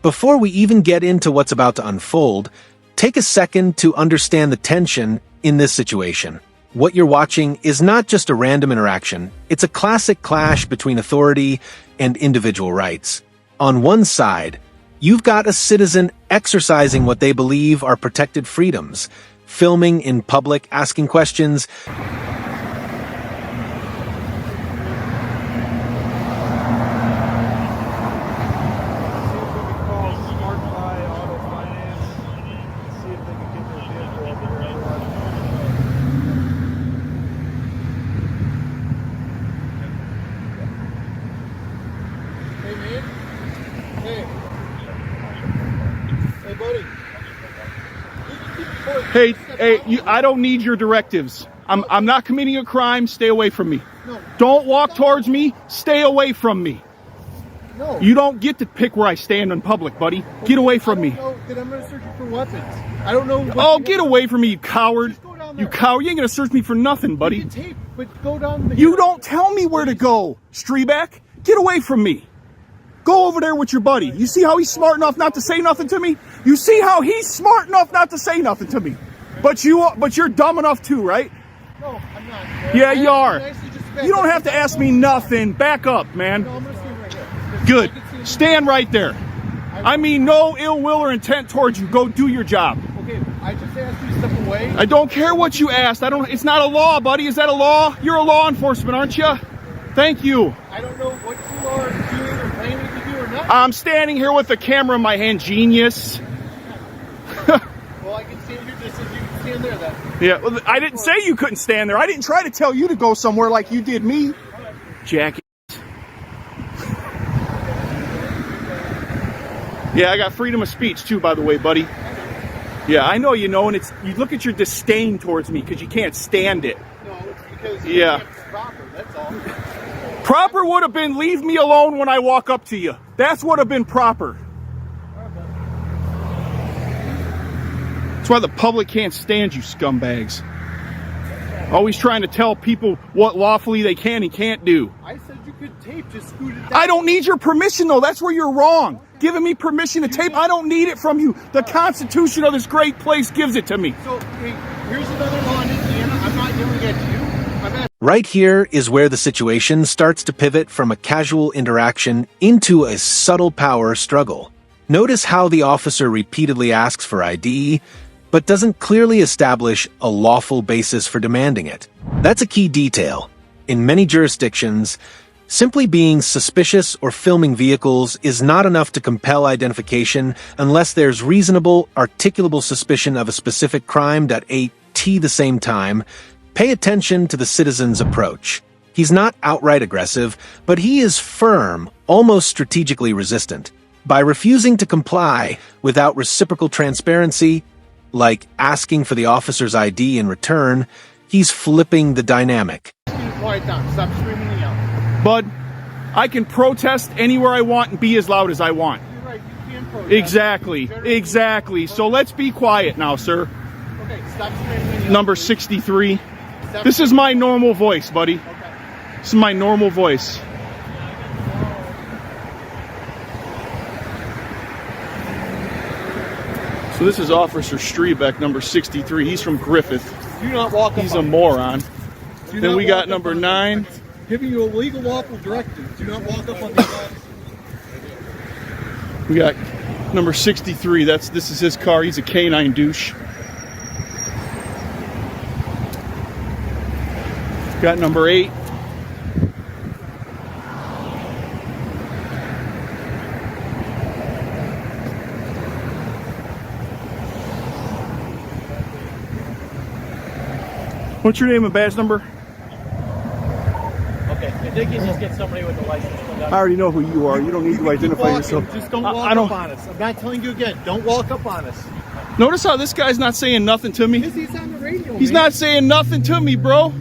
Before we even get into what's about to unfold, take a second to understand the tension in this situation. What you're watching is not just a random interaction, it's a classic clash between authority and individual rights. On one side, you've got a citizen exercising what they believe are protected freedoms, filming in public, asking questions, Hey, I don't need your directives. I'm not committing a crime. Stay away from me. No. Don't walk towards me. Stay away from me. No. You don't get to pick where I stand in public, buddy. Get away from me. That I'm going to search you for weapons. I don't know. Oh, get away from me, you coward. Just go down there. You coward. You ain't going to search me for nothing, buddy. You can tape, but go down the You don't tell me where to go, Streeback. Get away from me. Go over there with your buddy. You see how he's smart enough not to say nothing to me? You see how he's smart enough not to say nothing to me? But you're dumb enough too, right? No, I'm not. Yeah, you are. You don't have to ask me nothing. Back up, man. No, I'm going to stand right here. Good. Stand right there. I mean, no ill will or intent towards you. Go do your job. Okay, I just asked you to step away. I don't care what you asked. It's not a law, buddy. Is that a law? You're a law enforcement, aren't you? Thank you. I don't know what you are doing or planning to do or not. I'm standing here with the camera in my hand, genius. Well, I can stand here just as you can stand there then. Yeah, well, I didn't say you couldn't stand there. I didn't try to tell you to go somewhere like you did me. Jackie. Yeah, I got freedom of speech too, by the way, buddy. Yeah, I know you know, and you look at your disdain towards me because you can't stand it. No, it's because Yeah. it's proper, that's all. Proper would have been leave me alone when I walk up to you. That's would have been proper. That's why the public can't stand you scumbags. Always trying to tell people what lawfully they can and can't do. I said you could tape, just scoot it down. I don't need your permission though, that's where you're wrong. Giving me permission to tape, I don't need it from you. The Constitution of this great place gives it to me. So, hey, here's another law in Indiana. I'm not yelling at you. I'm at Right here is where the situation starts to pivot from a casual interaction into a subtle power struggle. Notice how the officer repeatedly asks for ID, but doesn't clearly establish a lawful basis for demanding it. That's a key detail. In many jurisdictions, simply being suspicious or filming vehicles is not enough to compel identification unless there's reasonable, articulable suspicion of a specific crime. At the same time, pay attention to the citizen's approach. He's not outright aggressive, but he is firm, almost strategically resistant. By refusing to comply without reciprocal transparency, like asking for the officer's ID in return, he's flipping the dynamic. quiet down. Stop screaming and yelling. Bud, I can protest anywhere I want and be as loud as I want. You're right. You can protest. Exactly. So let's be quiet now, sir. Okay, stop screaming and yelling. Number 63. This is my normal voice, buddy. Okay. This is my normal voice. So this is Officer Strebeck, number 63. He's from Griffith. Do not walk up He's a on moron. Do Then not we walk got up number on 9. Giving you a legal lawful directive. Do not walk up on these officers. We got number 63. This is his car. He's a canine douche. Got number 8. What's your name and badge number? Okay, if they can just get somebody with a license. I already know who you are. You don't need to identify yourself. Just don't I walk don't- up on us. I'm not telling you again. Don't walk up on us. Notice how this guy's not saying nothing to me? Because he's on the radio. He's man. not saying nothing to me, bro.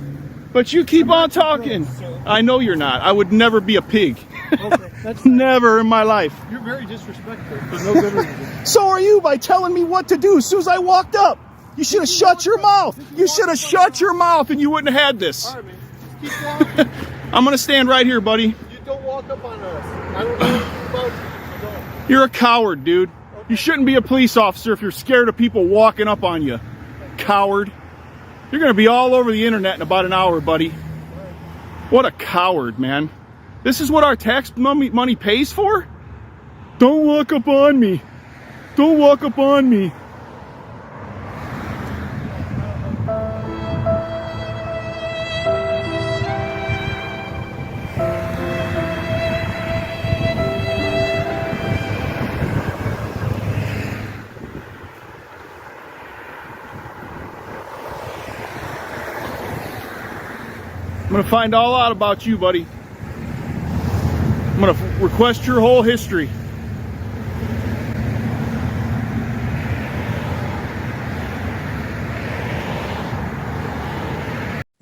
But you keep on talking. I know you're not. I would never be a pig. Okay, that's fine. Never in my life. You're very disrespectful for no good reason. So are you by telling me what to do as soon as I walked up. You should have shut your mouth. You should have shut your mouth and you wouldn't have had this. All right, man. Keep walking. I'm going to stand right here, buddy. You don't walk up on us. I don't know anything about you. You don't. You're a coward, dude. You shouldn't be a police officer if you're scared of people walking up on you. Coward. You're gonna be all over the internet in about an hour, buddy. What a coward, man. This is what our tax money pays for? Don't walk up on me. Don't walk up on me. I'm gonna find all out about you, buddy. I'm gonna request your whole history.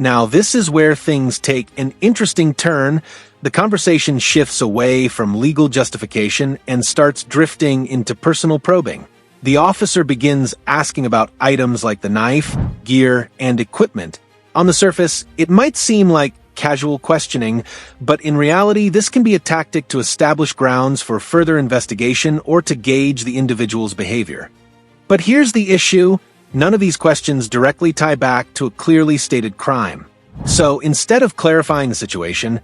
Now, this is where things take an interesting turn. The conversation shifts away from legal justification and starts drifting into personal probing. The officer begins asking about items like the knife, gear, and equipment. On the surface, it might seem like casual questioning, but in reality, this can be a tactic to establish grounds for further investigation or to gauge the individual's behavior. But here's the issue. None of these questions directly tie back to a clearly stated crime. So instead of clarifying the situation,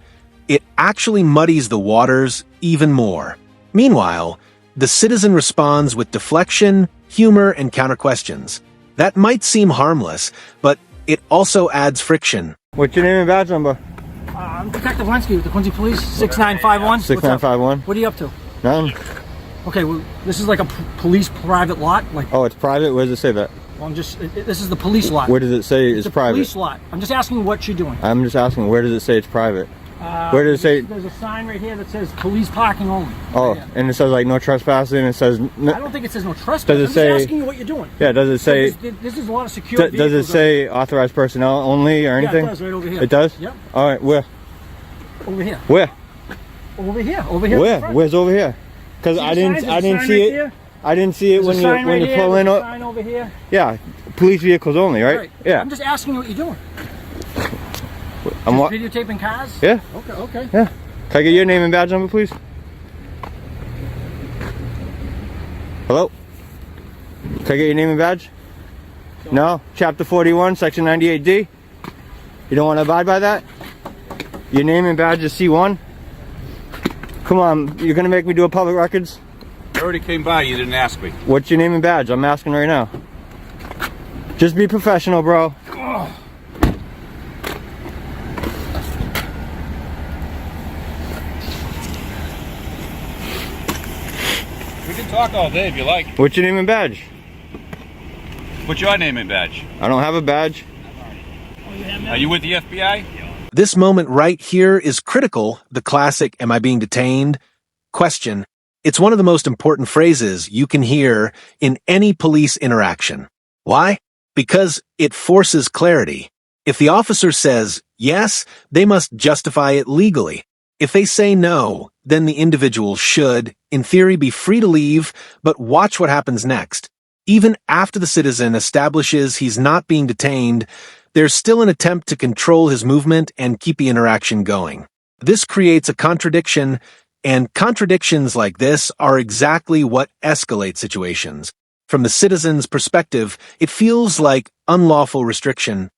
it actually muddies the waters even more. Meanwhile, the citizen responds with deflection, humor, and counter-questions. That might seem harmless, but it also adds friction. What's your name and badge number? I'm Detective Lenski with the Quincy Police, 6951. 6951. What are you up to? Nothing. Okay, well, this is like a police private lot. Like, Oh, it's private? Where does it say that? well, this is the police lot. Where does it say it's a private? Police lot. I'm just asking what you're doing. I'm just asking, where does it say it's private? Where does it say? There's a sign right here that says police parking only. Oh, Yeah. and it says like no trespassing. It says. I don't think it says no trespass. Does it I'm say- just asking you what you're doing. Yeah, does it say? This is a lot of secure Does it say authorized personnel only or anything? Yeah, it does right over here. It does? Yep. All right, where? Over here. Where? Over here. Over here. Where? Where's over here? Because I didn't see it. I didn't see it when you pull in. Sign over here. Yeah, police vehicles only, right? Yeah. I'm just asking you what you're doing. I'm Just videotaping cars? Yeah. Okay. Yeah. Can I get your name and badge number, please? Hello? Can I get your name and badge? No? Chapter 41, Section 98D? You don't want to abide by that? Your name and badge is C1? Come on, you're going to make me do a public records? I already came by, you didn't ask me. What's your name and badge? I'm asking right now. Just be professional, bro. We can talk all day if you like. What's your name and badge? What's your name and badge? I don't have a badge. Are you with the FBI? This moment right here is critical, the classic "Am I being detained?" question. It's one of the most important phrases you can hear in any police interaction. Why? Because it forces clarity. If the officer says yes, they must justify it legally. If they say no, then the individual should, in theory, be free to leave, but watch what happens next. Even after the citizen establishes he's not being detained, there's still an attempt to control his movement and keep the interaction going. This creates a contradiction, and contradictions like this are exactly what escalate situations. From the citizen's perspective, it feels like unlawful restriction.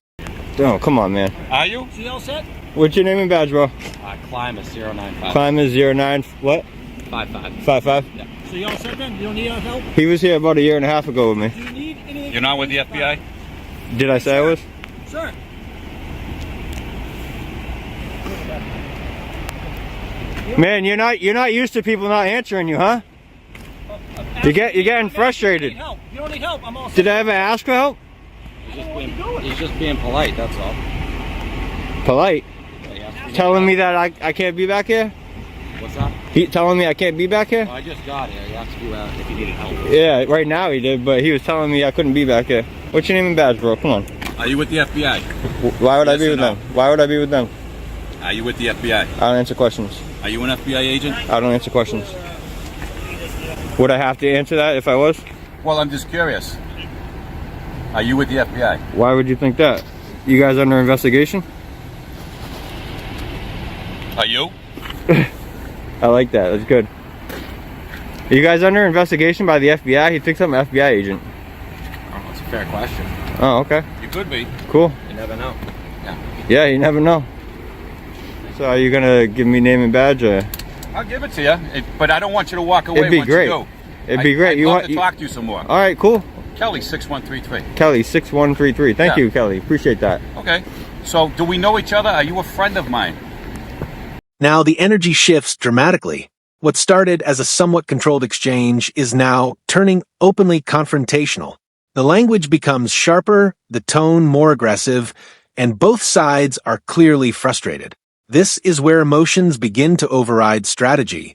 Oh, come on, man. Are you? So you all set? What's your name and badge, bro? Climb is 095. Climb is 09, what? 55. 55? Yeah. So you all set then? You don't need our help? He was here about a year and a half ago with me. Do you need anything? You're not with the FBI? Did I say I was? Sir. Man, you're not used to people not answering you, huh? You're getting frustrated. You don't need help. I'm all set. Did I ever ask for help? He's just being polite, that's all. Polite. Yeah, he asked me Telling me that I can't be back here? What's that? He telling me I can't be back here? Well, I just got here. He asked you if you needed help. Yeah, right now he did, but he was telling me I couldn't be back here. What's your name and badge, bro? Come on. Are you with the FBI? Why would I Yes be or with no? them? Why would I be with them? Are you with the FBI? I don't answer questions. Are you an FBI agent? I don't answer questions. Would I have to answer that if I was? Well, I'm just curious. Are you with the FBI? Why would you think that? You guys under investigation? Are you? I like that. That's good. Are you guys under investigation by the FBI? He thinks I'm an FBI agent. I don't know. It's a fair question. Oh, okay. You could be. Cool. You never know. Yeah, you never know. So are you gonna give me name and badge? I'll give it to you, but I don't want you to walk away. It'd be once great. You do. It'd be great. I'd You love want to talk to you some more. All right, cool. Kelly 6133. Kelly 6133. Thank Yeah. you, Kelly. Appreciate that. Okay. So, do we know each other? Are you a friend of mine? Now the energy shifts dramatically. What started as a somewhat controlled exchange is now turning openly confrontational. The language becomes sharper, the tone more aggressive, and both sides are clearly frustrated. This is where emotions begin to override strategy.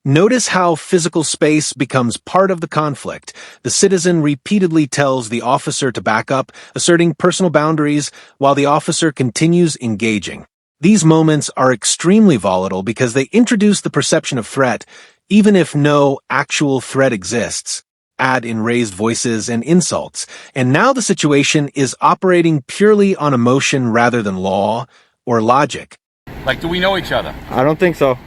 Notice how physical space becomes part of the conflict. The citizen repeatedly tells the officer to back up, asserting personal boundaries, while the officer continues engaging. These moments are extremely volatile because they introduce the perception of threat, even if no actual threat exists. Add in raised voices and insults, and now the situation is operating purely on emotion rather than law or logic. Like, do we know each other? I don't think so.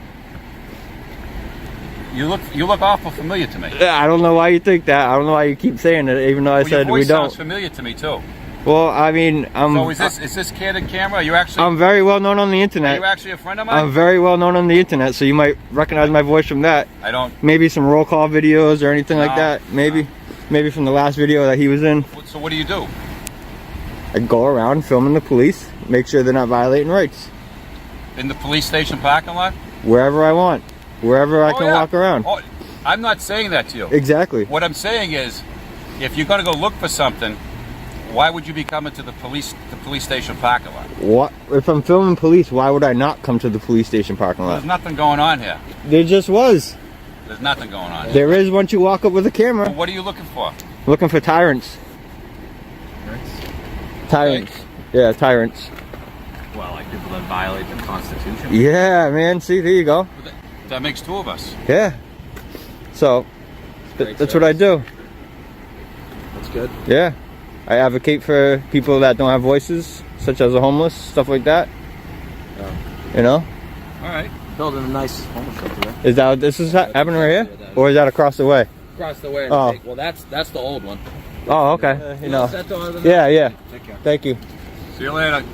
You look awful familiar to me. I don't know why you think that. I don't know why you keep saying it, even though I said your we voice sounds don't. familiar to me too. Well, I mean, So is this candid camera? Are you actually? I'm very well known on the Are internet. you actually a friend of mine? I'm very well known on the internet, so you might recognize my voice from that. I don't. Maybe some roll call videos or anything like No, that. Maybe from the last video that he was in. So what do you do? I go around filming the police, make sure they're not violating rights. In the police station parking lot? Wherever I want, wherever I Oh, can yeah. walk around. Oh, I'm not saying that to you. Exactly. What I'm saying is, if you're going to go look for something, why would you be coming to the police station parking lot? What if I'm filming police? Why would I not come to the police station parking lot? There's nothing going on here. There just was. There's nothing going on here. There is once you walk up with a camera. Well, what are you looking for? Looking for tyrants. Tyrants. Yeah, tyrants. Well, like people that violate the Constitution. Yeah, man. See, there you go. That makes two of us. Yeah. So, that's what I do. That's good. Yeah. I advocate for people that don't have voices, such as the homeless, stuff like that. You know? All right. Building a nice homeless shelter there. Is that what this is happening right here? Or is that across the way? Across the way. Oh. Well, that's the old one. Oh, okay. You know. That's all. Yeah. Take care. Thank you. See you later.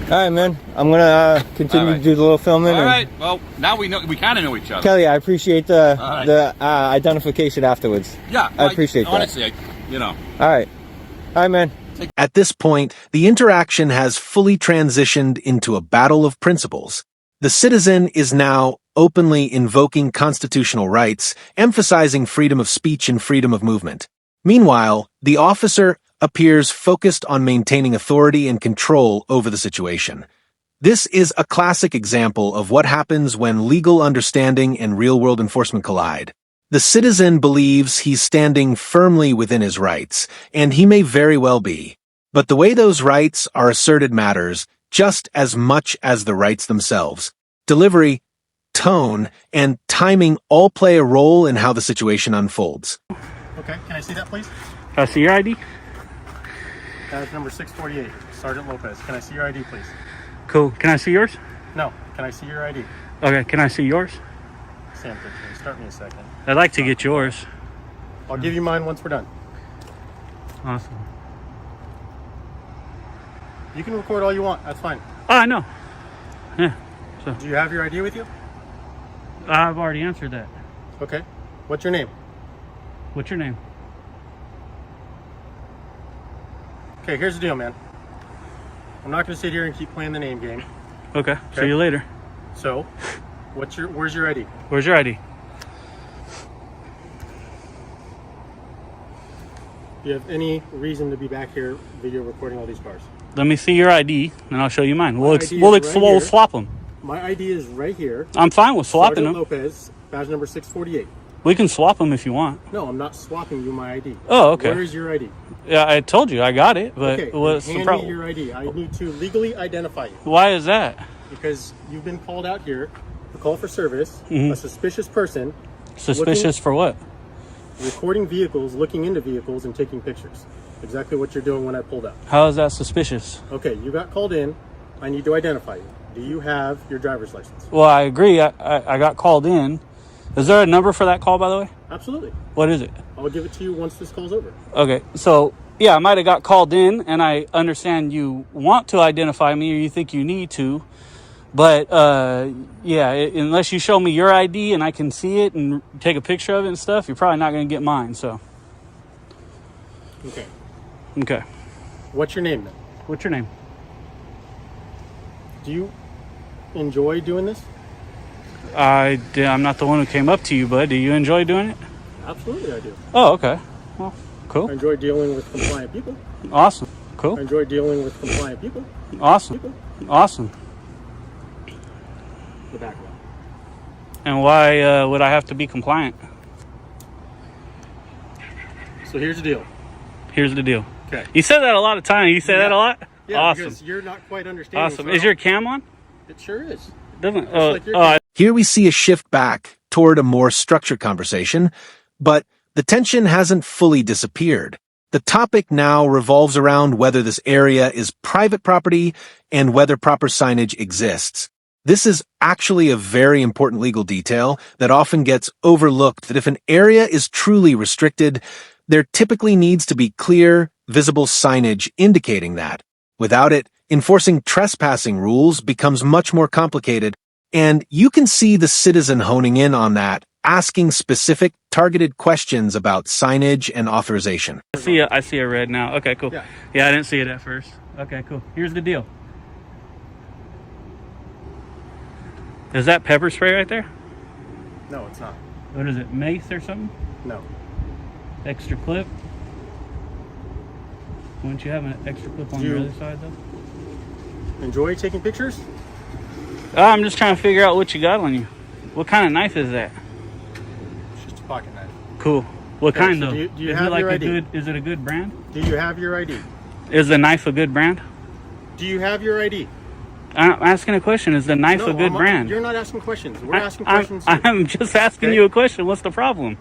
All right, man. I'm gonna continue All right. to do the little filming. All and- right. Well, now we kind of know each other. Kelly, I appreciate the All right. identification afterwards. Yeah. I appreciate that. honestly, you know. All right, man. At this point, the interaction has fully transitioned into a battle of principles. The citizen is now openly invoking constitutional rights, emphasizing freedom of speech and freedom of movement. Meanwhile, the officer appears focused on maintaining authority and control over the situation. This is a classic example of what happens when legal understanding and real-world enforcement collide. The citizen believes he's standing firmly within his rights, and he may very well be. But the way those rights are asserted matters just as much as the rights themselves. Delivery, tone, and timing all play a role in how the situation unfolds. Okay, can I see that, please? Can I see your ID? That is number 648, Sergeant Lopez. Can I see your ID, please? Cool. Can I see yours? No, can I see your ID? Okay, can I see yours? Sam, can you start me a second? I'd like to get yours. I'll give you mine once we're done. Awesome. You can record all you want, that's fine. Oh, I know. Yeah, Do you have your ID with you? I've already answered that. Okay. What's your name? What's your name? Okay, here's the deal, man. I'm not going to sit here and keep playing the name game. Okay, see Okay. you later. So, where's your ID? Where's your ID? Do you have any reason to be back here video recording all these cars? Let me see your ID, and I'll show you mine. We'll ID is right we'll here. swap them. My ID is right here. I'm fine with swapping Sergeant them. Lopez, badge number 648. We can swap them if you want. No, I'm not swapping you my ID. Oh, okay. Where is your ID? Yeah, I told you I got it, but Okay, what's the hand me problem? your ID. I need to legally identify you Why is that? because you've been called out here to call for service. Mm-hmm. A suspicious person Suspicious for what? recording vehicles, looking into vehicles, and taking pictures. Exactly what you're doing when I pulled up. How is that suspicious? Okay, you got called in. I need to identify you. Do you have your driver's license? Well, I agree. I got called in, Is there a number for that call, by the way? Absolutely. What is it? I'll give it to you once this call's over. Okay, so yeah, I might have got called in, and I understand you want to identify me or you think you need to, but yeah, unless you show me your ID and I can see it and take a picture of it and stuff, you're probably not going to get mine. So. Okay. Okay. What's your name then? What's your name? Do you enjoy doing this? I'm not the one who came up to you, bud. Do you enjoy doing it? Absolutely, I do. Oh, okay. Well, cool. I enjoy dealing with compliant people. Awesome. Cool. I enjoy dealing with compliant people. Awesome. Awesome. The background. And why would I have to be compliant? So here's the deal. Here's the deal. Okay. You said that a lot of times. You say that a lot? Yeah, awesome. because you're not quite understanding. Awesome. So Is your cam on? It sure is. Doesn't. Like Here we see a shift back toward a more structured conversation, but the tension hasn't fully disappeared. The topic now revolves around whether this area is private property and whether proper signage exists. This is actually a very important legal detail that often gets overlooked, that if an area is truly restricted, there typically needs to be clear, visible signage indicating that. Without it, enforcing trespassing rules becomes much more complicated, and you can see the citizen honing in on that, asking specific, targeted questions about signage and authorization. I see a red now. Okay, cool. Yeah, I didn't see it at first. Okay, cool. Here's the deal. Is that pepper spray right there? No, it's not. What is it, mace or something? No. Extra clip? Wouldn't you have an extra clip on your other side, though? Enjoy taking pictures? I'm just trying to figure out what you got on you. What kind of knife is that? It's just a pocket knife. Cool. What Okay, kind, so though? do you is have it like your a ID? good? Is it a good brand? Do you have your ID? Is the knife a good brand? Do you have your ID? I'm asking a question. Is the knife a good brand? You're not asking questions. We're asking questions. I'm just asking you a question. What's the problem?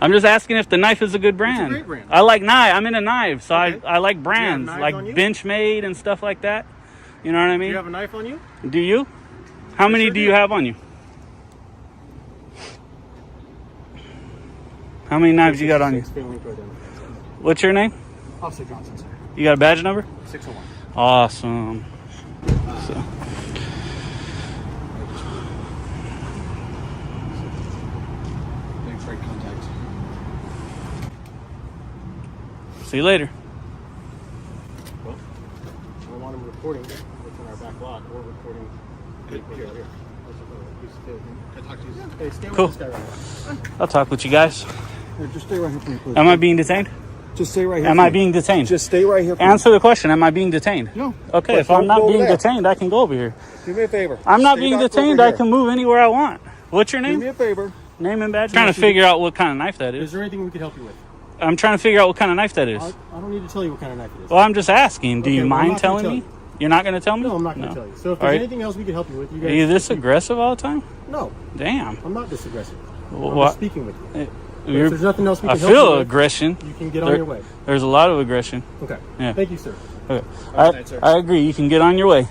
I'm just asking if the knife is a good brand. It's a great brand. I like knife. I'm into knives, so Okay. I like brands, knives like on you? Benchmade and stuff like that. You know what I Do mean? you have a knife on you? Do you? How many sure do do. you have on you? How many knives you got on you? What's your name? Officer Johnson, sir. You got a badge number? 601. Awesome. So. Thanks for contact. See you later. Well, I want him recording what's in our back lot or recording vehicles out here. Can I talk to you? Hey, stay with Cool. this guy right now. I'll talk with you guys. Just stay right here for me, please. Am I being detained? Just stay right here. Am I being detained? Just stay right here. Answer the question. Am I being detained? No. Okay, But if I'm don't not go over being there. detained, I can go over here. Do me a favor. I'm not Stay being back detained. over I here. can move anywhere I want. What's your Do me name? a favor. Name and badge? Trying to figure out what kind of knife that Is is. there anything we could help you with? I'm trying to figure out what kind of knife that is. I don't need to tell you what kind of knife it is. Well, I'm just asking. Do Okay, you well, I'm mind not gonna telling tell me? you. You're not going to tell me? No, I'm not going to tell you. So if All there's right. anything else we can help you with, you guys... Are you this aggressive all the time? No, Damn. I'm not this aggressive. I'm What? just speaking with you. If You're- there's nothing else we I can help you feel with, aggression. you can get on your way. There's a lot of aggression. Okay. Yeah. Thank you, sir. Okay. Have a night, sir. I agree. You can get on your way.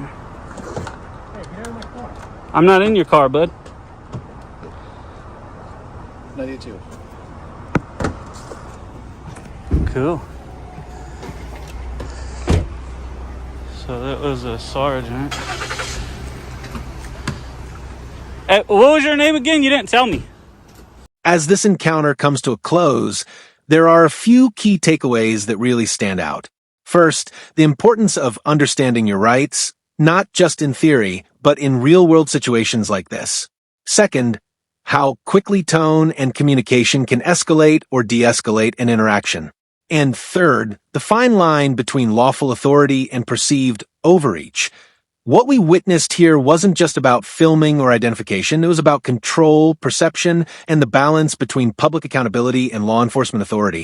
Hey, get out of my car. I'm not in your car, bud. 92. Cool. So that was a sergeant. Hey, what was your name again? You didn't tell me. As this encounter comes to a close, there are a few key takeaways that really stand out. First, the importance of understanding your rights, not just in theory, but in real-world situations like this. Second, how quickly tone and communication can escalate or de-escalate an interaction. And third, the fine line between lawful authority and perceived overreach. What we witnessed here wasn't just about filming or identification, it was about control, perception, and the balance between public accountability and law enforcement authority.